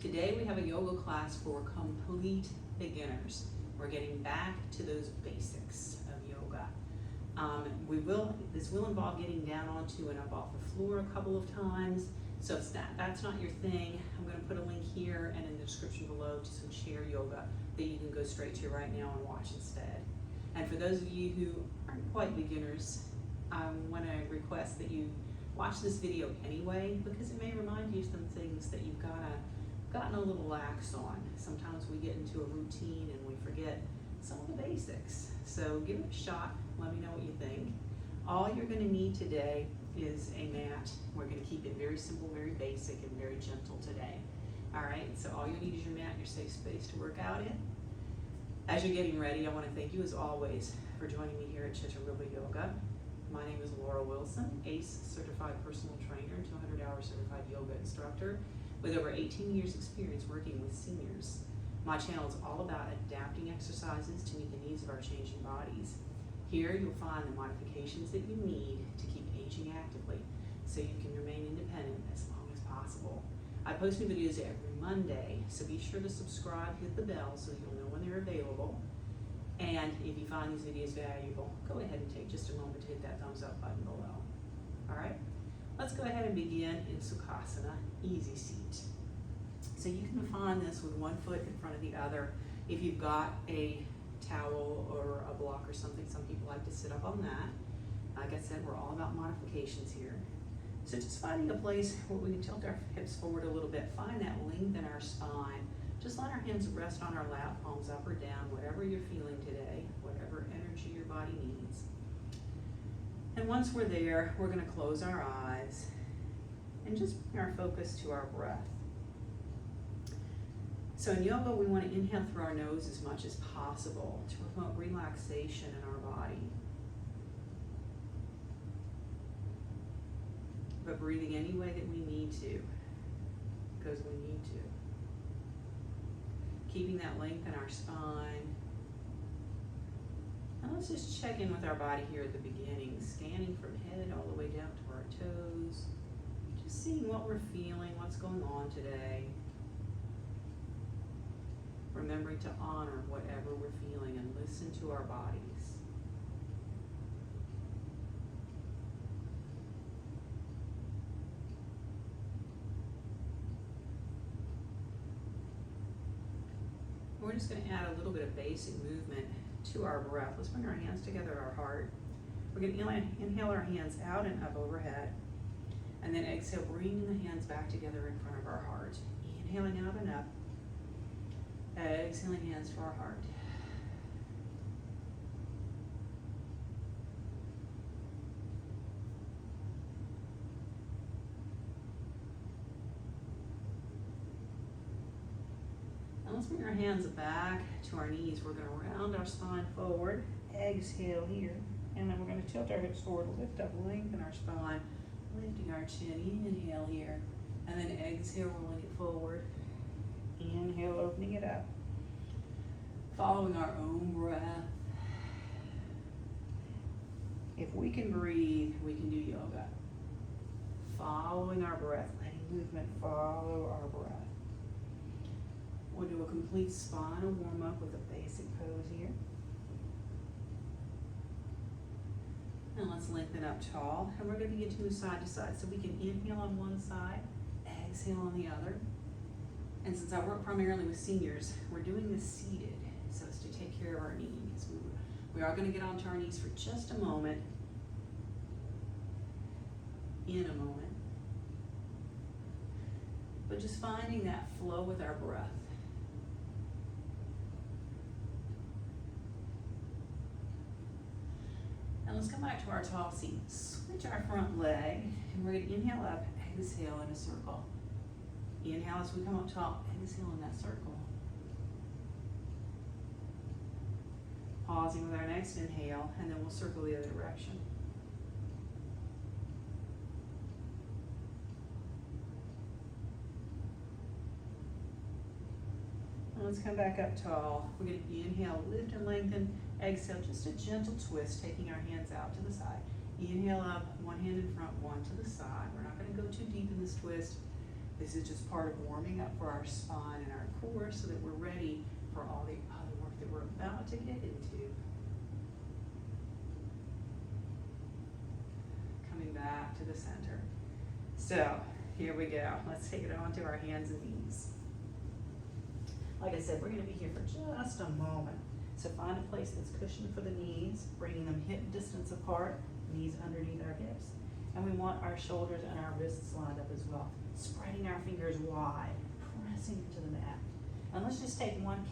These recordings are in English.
Today we have a yoga class for complete beginners. We're getting back to those basics of yoga. This will involve getting down onto and up off the floor a couple of times. So if that's not your thing, I'm going to put a link here and in the description below to some chair yoga that you can go straight to right now and watch instead. And for those of you who aren't quite beginners, I want to request that you watch this video anyway, because it may remind you of some things that you've gotten a little lax on. Sometimes we get into a routine and we forget some of the basics. So give it a shot. Let me know what you think. All you're going to need today is a mat. We're going to keep it very simple, very basic, and very gentle today. All right, so all you need is your mat and your safe space to work out in. As you're getting ready, I want to thank you as always for joining me here at Chaturanga Yoga. My name is Laura Wilson, ACE certified personal trainer, 200-hour certified yoga instructor with over 18 years experience working with seniors. My channel is all about adapting exercises to meet the needs of our changing bodies. Here you'll find the modifications that you need to keep aging actively so you can remain independent as long as possible. I post new videos every Monday, so be sure to subscribe, hit the bell so you'll know when they're available. And if you find these videos valuable, go ahead and take just a moment to hit that thumbs up button below. All right, let's go ahead and begin in Sukhasana, easy seat. So you can find this with one foot in front of the other. If you've got a towel or a block or something, some people like to sit up on that. Like I said, we're all about modifications here. So just finding a place where we can tilt our hips forward a little bit, find that length in our spine. Just let our hands rest on our lap, palms up or down, whatever you're feeling today, whatever energy your body needs. And once we're there, we're going to close our eyes and just bring our focus to our breath. So in yoga, we want to inhale through our nose as much as possible to promote relaxation in our body. But breathing any way that we need to, because we need to. Keeping that length in our spine. And let's just check in with our body here at the beginning, scanning from head all the way down to our toes. Just seeing what we're feeling, what's going on today. Remembering to honor whatever we're feeling and listen to our bodies. We're just going to add a little bit of basic movement to our breath. Let's bring our hands together at our heart. We're going to inhale our hands out and up overhead. And then exhale, bringing the hands back together in front of our heart. Inhaling out and up. Exhaling hands to our heart. Now let's bring our hands back to our knees. We're going to round our spine forward. Exhale here. And then we're going to tilt our hips forward, lift up, lengthen our spine, lifting our chin. Inhale here. And then exhale, rolling it forward. Inhale, opening it up. Following our own breath. If we can breathe, we can do yoga. Following our breath, letting movement follow our breath. We'll do a complete spinal warm-up with a basic pose here. And let's lengthen up tall. And we're going to begin to move side to side. So we can inhale on one side, exhale on the other. And since I work primarily with seniors, we're doing this seated. So as to take care of our knees. We are going to get onto our knees for just a moment. In a moment. But just finding that flow with our breath. And let's come back to our tall seat. Switch our front leg. And we're going to inhale up, exhale in a circle. Inhale as we come up tall, exhale in that circle. Pausing with our next inhale, and then we'll circle the other direction. And let's come back up tall. We're going to inhale, lift and lengthen. Exhale, just a gentle twist, taking our hands out to the side. Inhale up, one hand in front, one to the side. We're not going to go too deep in this twist. This is just part of warming up for our spine and our core so that we're ready for all the other work that we're about to get into. Coming back to the center. So here we go. Let's take it on to our hands and knees. Like I said, we're going to be here for just a moment. So find a place that's cushioned for the knees, bringing them hip distance apart, knees underneath our hips. And we want our shoulders and our wrists lined up as well. Spreading our fingers wide, pressing into the mat. And let's just take one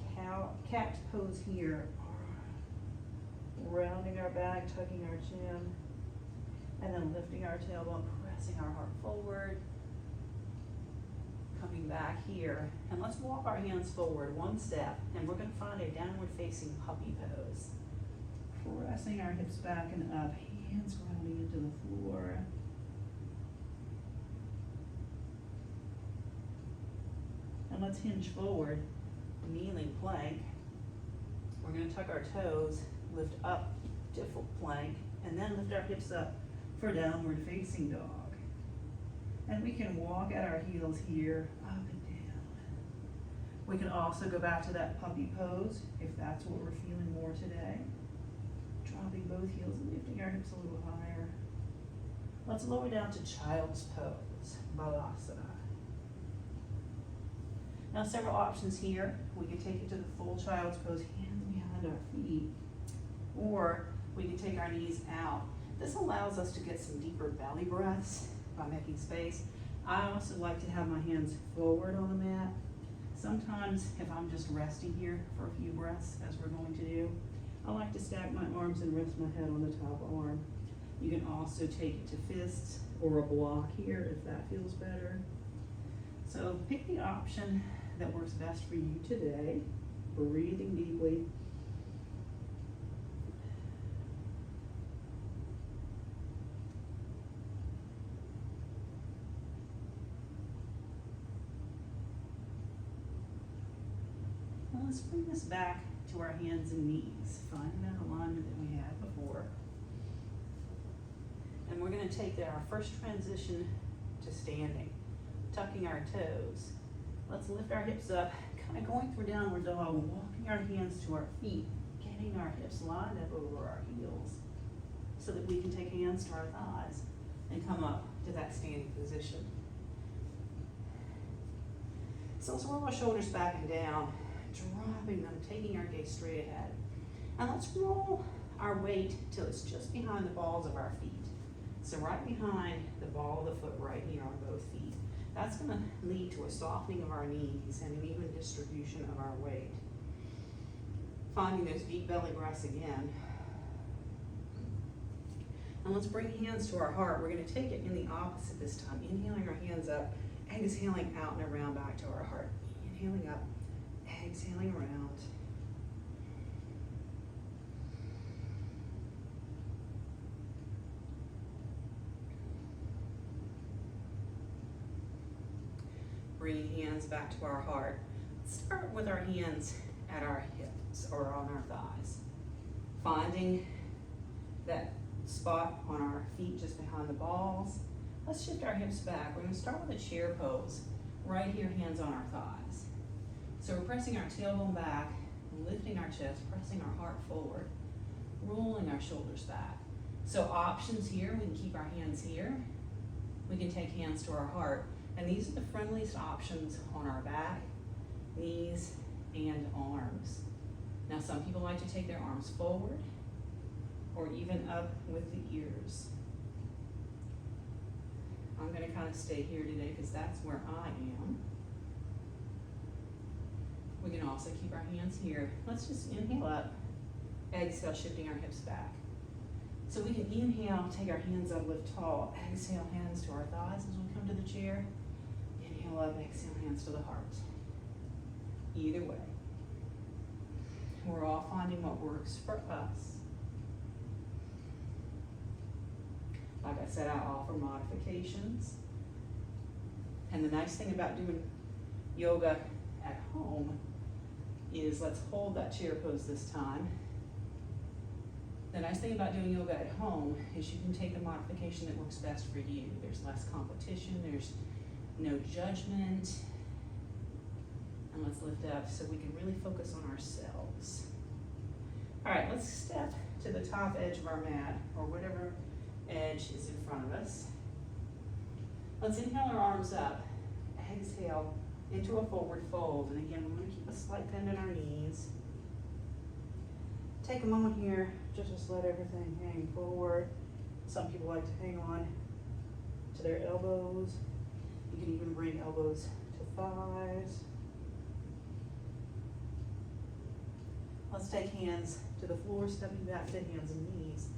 cat pose here. Rounding our back, tucking our chin, and then lifting our tailbone, pressing our heart forward. Coming back here, and let's walk our hands forward one step, and we're going to find a downward facing puppy pose. Pressing our hips back and up, hands grounding into the floor. And let's hinge forward, kneeling plank. We're going to tuck our toes, lift up to full plank, and then lift our hips up for downward facing dog. And we can walk at our heels here, up and down. We can also go back to that puppy pose if that's what we're feeling more today. Dropping both heels and lifting our hips a little higher. Let's lower down to child's pose, Balasana. Now several options here. We can take it to the full child's pose, hands behind our feet, or we can take our knees out. This allows us to get some deeper belly breaths by making space. I also like to have my hands forward on the mat. Sometimes if I'm just resting here for a few breaths, as we're going to do, I like to stack my arms and rest my head on the top arm. You can also take it to fists or a block here if that feels better. So pick the option that works best for you today. Breathing deeply. Well, let's bring this back to our hands and knees. Find that alignment that we had before. And we're going to take our first transition to standing, tucking our toes. Let's lift our hips up, kind of going through downward dog, walking our hands to our feet, getting our hips lined up over our heels so that we can take hands to our thighs and come up to that standing position. So let's roll our shoulders back and down, dropping them, taking our gaze straight ahead. And let's roll our weight till it's just behind the balls of our feet. So right behind the ball of the foot right here on both feet. That's going to lead to a softening of our knees and an even distribution of our weight. Finding those deep belly breaths again. And let's bring hands to our heart. We're going to take it in the opposite this time. Inhaling our hands up, exhaling out and around back to our heart. Inhaling up, exhaling around. Bringing hands back to our heart. Let's start with our hands at our hips or on our thighs. Finding that spot on our feet just behind the balls. Let's shift our hips back. We're going to start with a chair pose. Right here, hands on our thighs. So we're pressing our tailbone back, lifting our chest, pressing our heart forward, rolling our shoulders back. So options here, we can keep our hands here. We can take hands to our heart. And these are the friendliest options on our back, knees, and arms. Now some people like to take their arms forward or even up with the ears. I'm going to kind of stay here today because that's where I am. We can also keep our hands here. Let's just inhale up, exhale, shifting our hips back. So we can inhale, take our hands up, lift tall, exhale, hands to our thighs as we come to the chair. Inhale up, exhale, hands to the heart. Either way. We're all finding what works for us. Like I said, I offer modifications. And the nice thing about doing yoga at home is, let's hold that chair pose this time. The nice thing about doing yoga at home is you can take the modification that works best for you. There's less competition, there's no judgment. And let's lift up so we can really focus on ourselves. All right, let's step to the top edge of our mat, or whatever edge is in front of us. Let's inhale our arms up, exhale into a forward fold. And again, we're gonna keep a slight bend in our knees. Take a moment here, just let everything hang forward. Some people like to hang on to their elbows. You can even bring elbows to thighs. Let's take hands to the floor, stepping back to hands and knees.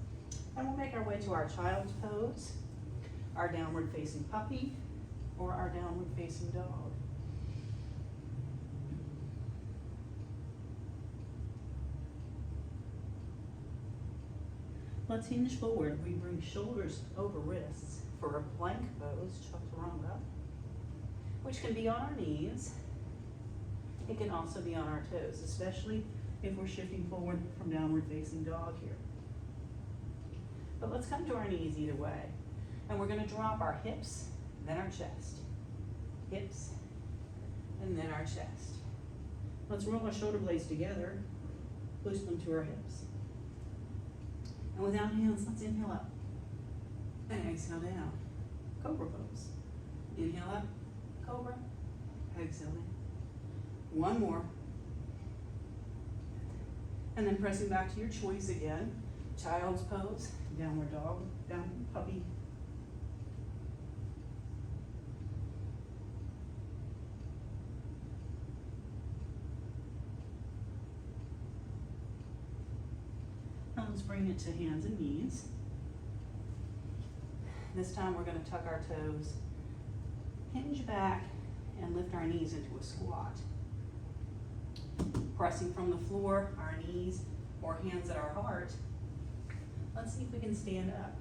And we'll make our way to our child's pose, our downward facing puppy, or our downward facing dog. Let's hinge forward. We bring shoulders over wrists for a plank pose, chaturanga, which can be on our knees. It can also be on our toes, especially if we're shifting forward from downward facing dog here. But let's come to our knees either way. And we're gonna drop our hips, then our chest. Hips, and then our chest. Let's roll our shoulder blades together, push them to our hips. And without hands, let's inhale up and exhale down. Cobra pose. Inhale up, cobra, exhale down. One more. And then pressing back to your choice again. Child's pose, downward dog, down puppy. Now let's bring it to hands and knees. This time we're going to tuck our toes, hinge back, and lift our knees into a squat. Pressing from the floor, our knees or hands at our heart. Let's see if we can stand up.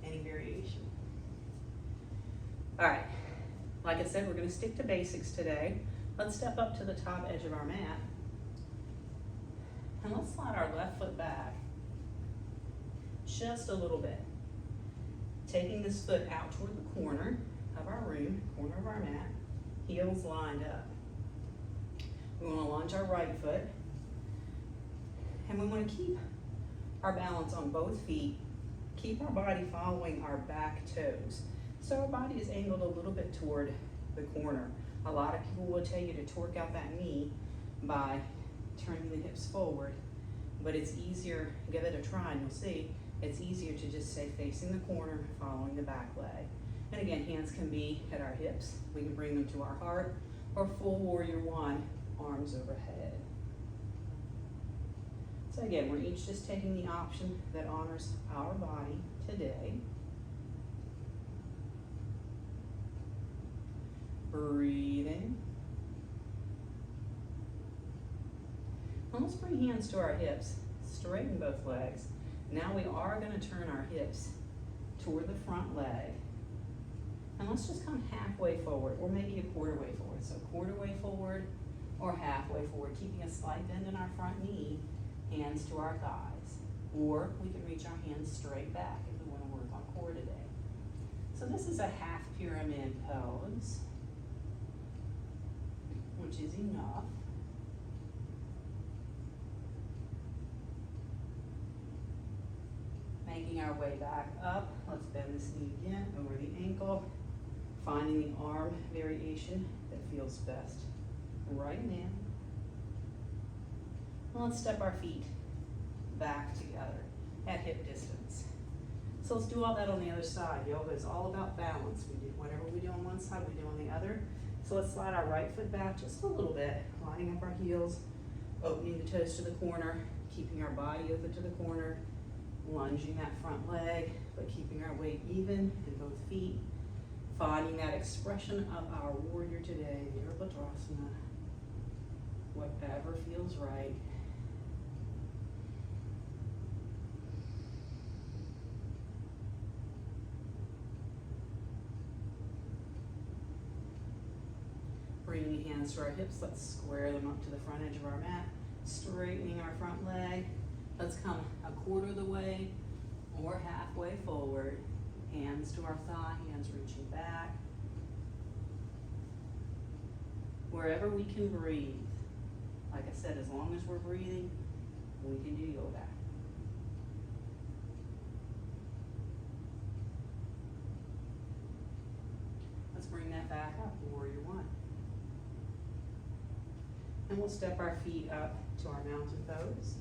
Any variation. All right, like I said, we're going to stick to basics today. Let's step up to the top edge of our mat. And let's slide our left foot back just a little bit. Taking this foot out toward the corner of our room, corner of our mat, heels lined up. We want to lunge our right foot. And we want to keep our balance on both feet. Keep our body following our back toes. So our body is angled a little bit toward the corner. A lot of people will tell you to torque out that knee by turning the hips forward, but it's easier, give it a try and you'll see, it's easier to just stay facing the corner, following the back leg. And again, hands can be at our hips. We can bring them to our heart, or full warrior one, arms overhead. So again, we're each just taking the option that honors our body today. Breathing. Now let's bring hands to our hips, straighten both legs. Now we are going to turn our hips toward the front leg. And let's just come halfway forward, or maybe a quarter way forward. So quarter way forward or halfway forward, keeping a slight bend in our front knee, hands to our thighs. Or we can reach our hands straight back if we want to work on core today. So this is a half pyramid pose, which is enough. Making our way back up, let's bend this knee again over the ankle, finding the arm variation that feels best right now. And let's step our feet back together at hip distance. So let's do all that on the other side. Yoga is all about balance. We do whatever we do on one side, we do on the other. So let's slide our right foot back just a little bit, lining up our heels, opening the toes to the corner, keeping our body open to the corner, lunging that front leg, but keeping our weight even in both feet, finding that expression of our warrior today, Virabhadrasana, whatever feels right. Bringing hands to our hips, let's square them up to the front edge of our mat, straightening our front leg. Let's come a quarter of the way or halfway forward. Hands to our thigh, hands reaching back. wherever we can breathe. Like I said, as long as we're breathing, we can do yoga. Let's bring that back up, warrior one. And we'll step our feet up to our mountain pose.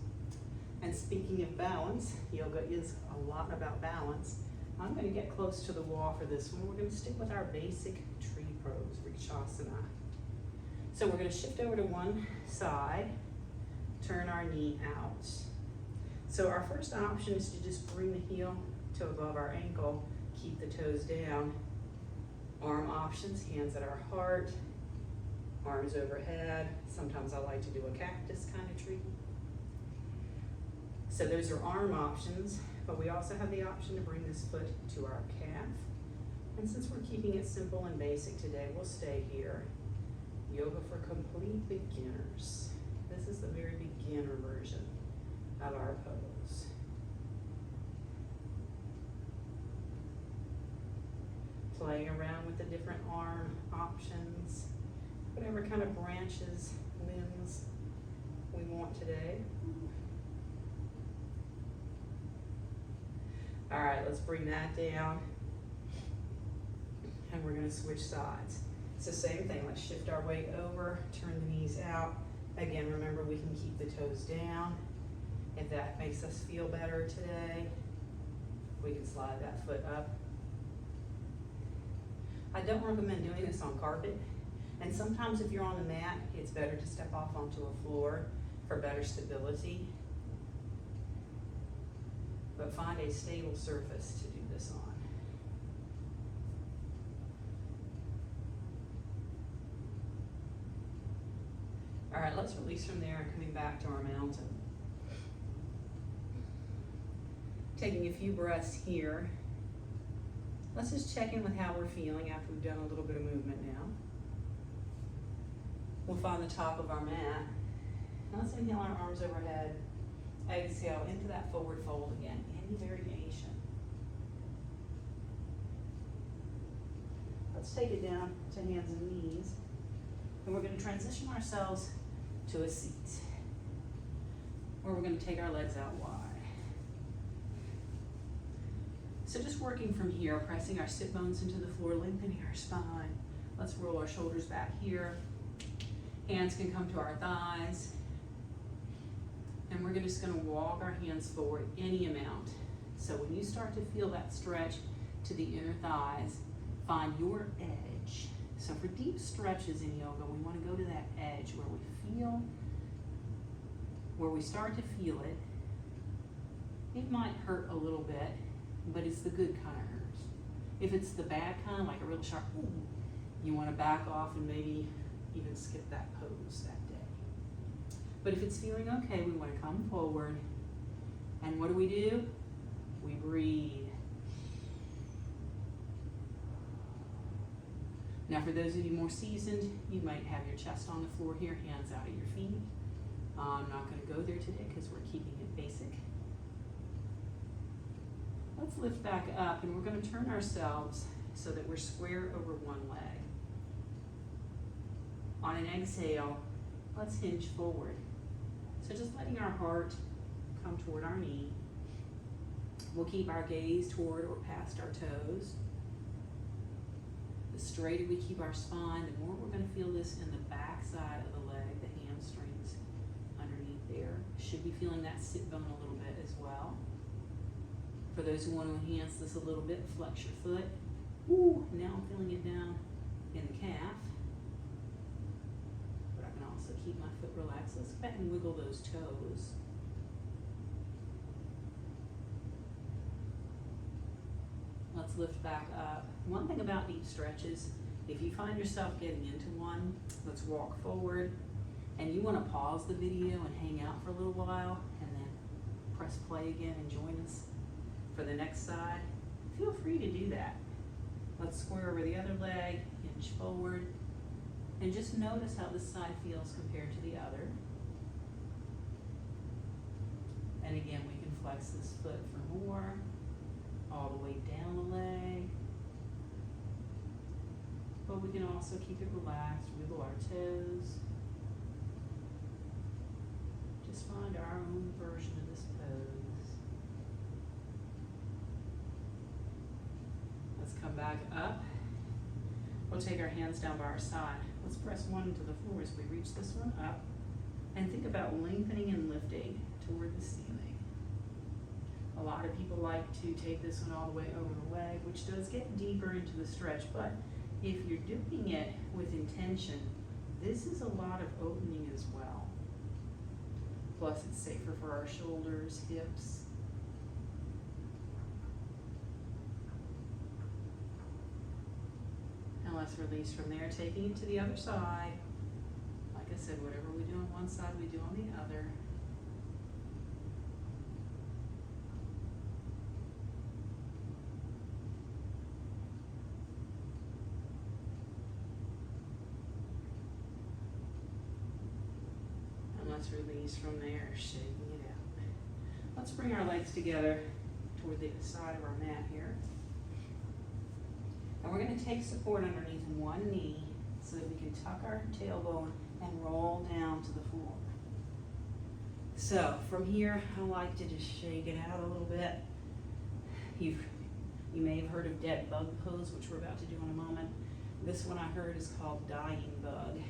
And speaking of balance, yoga is a lot about balance. I'm going to get close to the wall for this one. We're going to stick with our basic tree pose, Vrikshasana. So we're going to shift over to one side, turn our knee out. So our first option is to just bring the heel to above our ankle, keep the toes down. Arm options, hands at our heart, arms overhead. Sometimes I like to do a cactus kind of tree. So those are arm options, but we also have the option to bring this foot to our calf. And since we're keeping it simple and basic today, we'll stay here. Yoga for complete beginners. This is the very beginner version of our pose. Playing around with the different arm options, whatever kind of branches, limbs we want today. All right, let's bring that down. And we're gonna switch sides. It's the same thing, let's shift our weight over, turn the knees out. Again, remember we can keep the toes down. If that makes us feel better today, we can slide that foot up. I don't recommend doing this on carpet. And sometimes if you're on the mat, it's better to step off onto a floor for better stability. But find a stable surface to do this on. All right, let's release from there and coming back to our mountain. Taking a few breaths here. Let's just check in with how we're feeling after we've done a little bit of movement now. We'll find the top of our mat. Now let's inhale our arms overhead. Exhale into that forward fold again, any variation. Let's take it down to hands and knees. And we're going to transition ourselves to a seat, where we're going to take our legs out wide. So just working from here, pressing our sit bones into the floor, lengthening our spine. Let's roll our shoulders back here. Hands can come to our thighs. And we're just gonna walk our hands forward any amount. So when you start to feel that stretch to the inner thighs, find your edge. So for deep stretches in yoga, we wanna go to that edge where we start to feel it. It might hurt a little bit, but it's the good kind of hurt. If it's the bad kind, like a real sharp, you wanna back off and maybe even skip that pose that day. But if it's feeling okay, we want to come forward. And what do? We breathe. Now for those of you more seasoned, you might have your chest on the floor here, hands out at your feet. I'm not going to go there today because we're keeping it basic. Let's lift back up and we're going to turn ourselves so that we're square over one leg. On an exhale, let's hinge forward. So just letting our heart come toward our knee. We'll keep our gaze toward or past our toes. The straighter we keep our spine, the more we're going to feel this in the back side of the leg, the hamstrings underneath there. Should be feeling that sit bone a little bit as well. For those who want to enhance this a little bit, flex your foot. Ooh, now I'm feeling it down in the calf. So keep my foot relaxed. Let's go ahead and wiggle those toes. Let's lift back up. One thing about deep stretches, if you find yourself getting into one, let's walk forward. And you want to pause the video and hang out for a little while and then press play again and join us for the next side. Feel free to do that. Let's square over the other leg, hinge forward. And just notice how this side feels compared to the other. And again, we can flex this foot for more, all the way down the leg. but we can also keep it relaxed, wiggle our toes. Just find our own version of this pose. Let's come back up. We'll take our hands down by our side. Let's press one into the floor as we reach this one up. And think about lengthening and lifting toward the ceiling. A lot of people like to take this one all the way over the leg, which does get deeper into the stretch, but if you're doing it with intention, this is a lot of opening as well. Plus, it's safer for our shoulders, hips. And let's release from there, taking it to the other side. Like I said, whatever we do on one side, we do on the other. And let's release from there, shaking it out. Let's bring our legs together toward the side of our mat here. And we're going to take support underneath one knee so that we can tuck our tailbone and roll down to the floor. So from here, I like to just shake it out a little bit. You may have heard of dead bug pose, which we're about to do in a moment. This one I heard is called dying bug.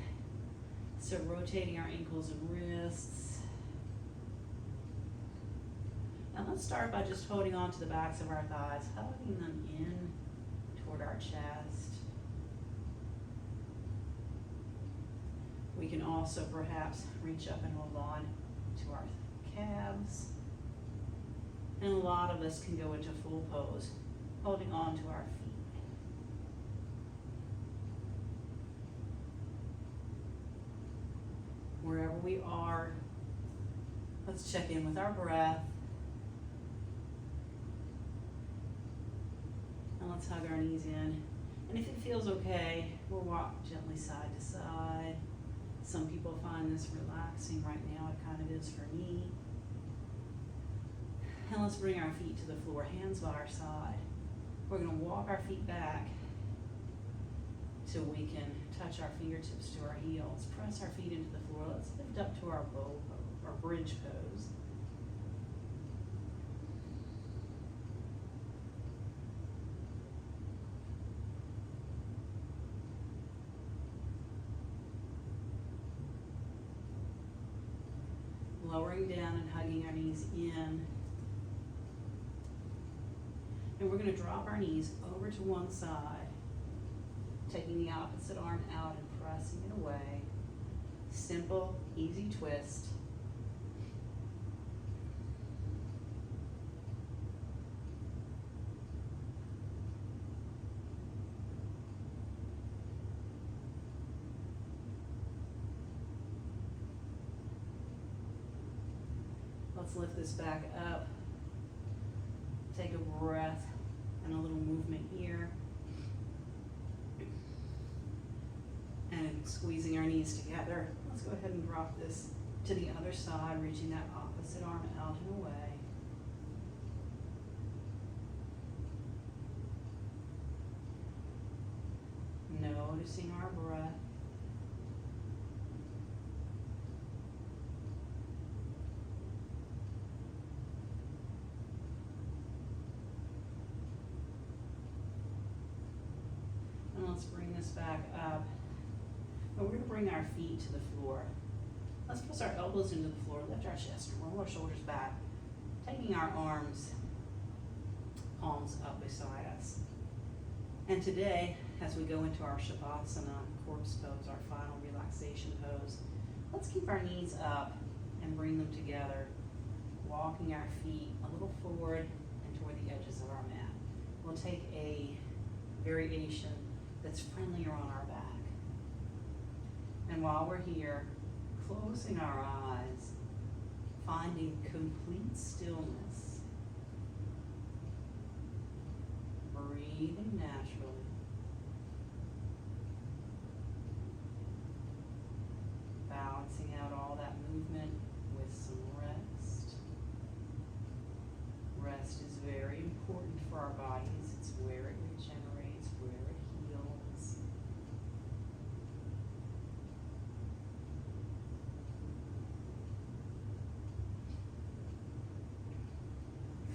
So rotating our ankles and wrists. And let's start by just holding on to the backs of our thighs, hugging them in toward our chest. We can also perhaps reach up and hold on to our calves. And a lot of us can go into full pose, holding on to our feet. Wherever we are, let's check in with our breath. And let's hug our knees in. And if it feels okay, we'll walk gently side to side. Some people find this relaxing. Right now it kind of is for me. And let's bring our feet to the floor, hands by our side. We're going to walk our feet back so we can touch our fingertips to our heels. Press our feet into the floor. Let's lift up to our bow pose, our bridge pose. Lowering down and hugging our knees in. And we're going to drop our knees over to one side, taking the opposite arm out and pressing it away. Simple, easy twist. Let's lift this back up. Take a breath and a little movement here. And squeezing our knees together. Let's go ahead and drop this to the other side, reaching that opposite arm out and away. Noticing our breath. And let's bring this back up. And we're going to bring our feet to the floor. Let's press our elbows into the floor, lift our chest, and roll our shoulders back, taking our arms, palms up beside us. And today, as we go into our Shavasana, corpse pose, our final relaxation pose, let's keep our knees up and bring them together, walking our feet a little forward and toward the edges of our mat. We'll take a variation that's friendlier on our back. And while we're here, closing our eyes, finding complete stillness, breathing naturally, balancing out all that movement with some rest. Rest is very important for our bodies. It's where it regenerates, where it heals.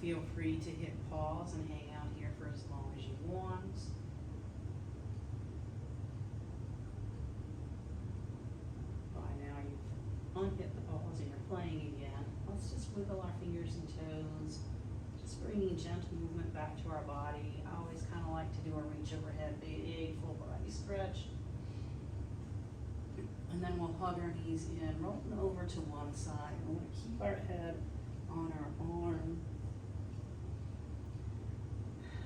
feel free to hit pause and hang out here for as long as you want. By now you've unhit the pause and you're playing again. Let's just wiggle our fingers and toes, just bringing gentle movement back to our body. I always kind of like to do a reach overhead, big full body stretch. And then we'll hug our knees in, rolling over to one side. We want to keep our head on our arm.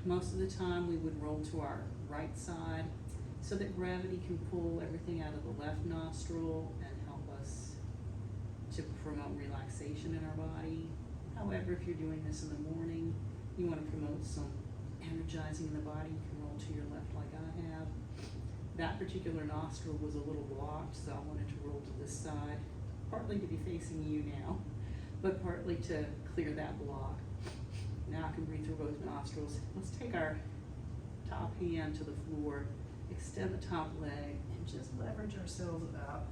Most of the time we would roll to our right side so that gravity can pull everything out of the left nostril and help us to promote relaxation in our body. However, if you're doing this in the morning, you want to promote some energizing in the body, you can roll to your left like I have. That particular nostril was a little blocked, so I wanted to roll to this side, partly to be facing you now, but partly to clear that block. Now I can breathe through both nostrils. Let's take our top hand to the floor, extend the top leg, and just leverage ourselves up.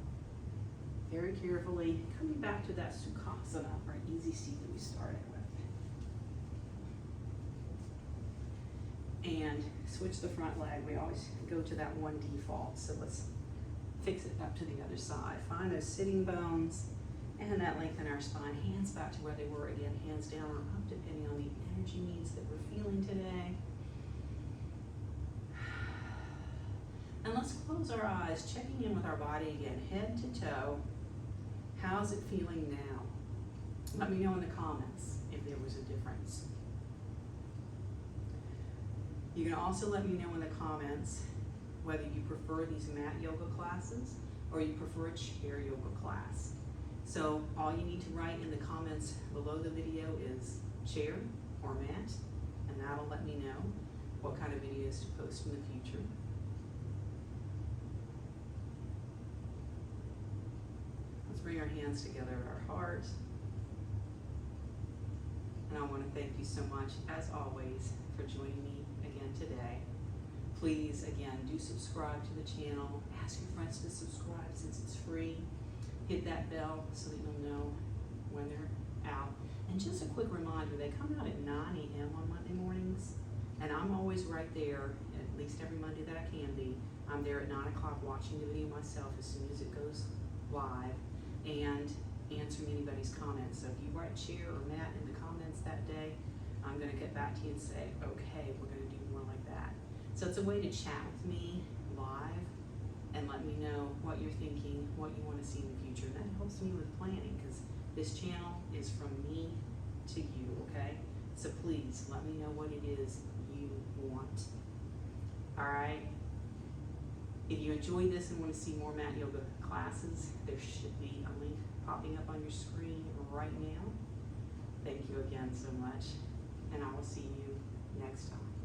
Very carefully, coming back to that Sukhasana, or easy seat that we started with. And switch the front leg. We always go to that one default, so let's fix it up to the other side. Find those sitting bones and that lengthen our spine. Hands back to where they were again, hands down or up depending on the energy needs that we're feeling today. And let's close our eyes, checking in with our body again, head to toe. How's it feeling now? Let me know in the comments if there was a difference. You can also let me know in the comments whether you prefer these mat yoga classes or you prefer a chair yoga class. So all you need to write in the comments below the video is chair or mat, and that'll let me know what kind of videos to post in the future. Let's bring our hands together at our heart. And I want to thank you so much, as always, for joining me again today. Please, again, do subscribe to the channel. Ask your friends to subscribe since it's free. Hit that bell so that you'll know when they're out. And just a quick reminder, they come out at 9 a.m. on Monday mornings, and I'm always right there, at least every Monday that I can be. I'm there at 9 o'clock watching the video myself as soon as it goes live and answering anybody's comments. So if you write chair or mat in the comments that day, I'm going to get back to you and say, okay, we're going to do more like that. So it's a way to chat with me live and let me know what you're thinking, what you want to see in the future. And that helps me with planning because this channel is from me to you, okay? So please let me know what it is you want. All right? If you enjoyed this and want to see more mat yoga classes, there should be a link popping up on your screen right now. Thank you again so much, and I will see you next time.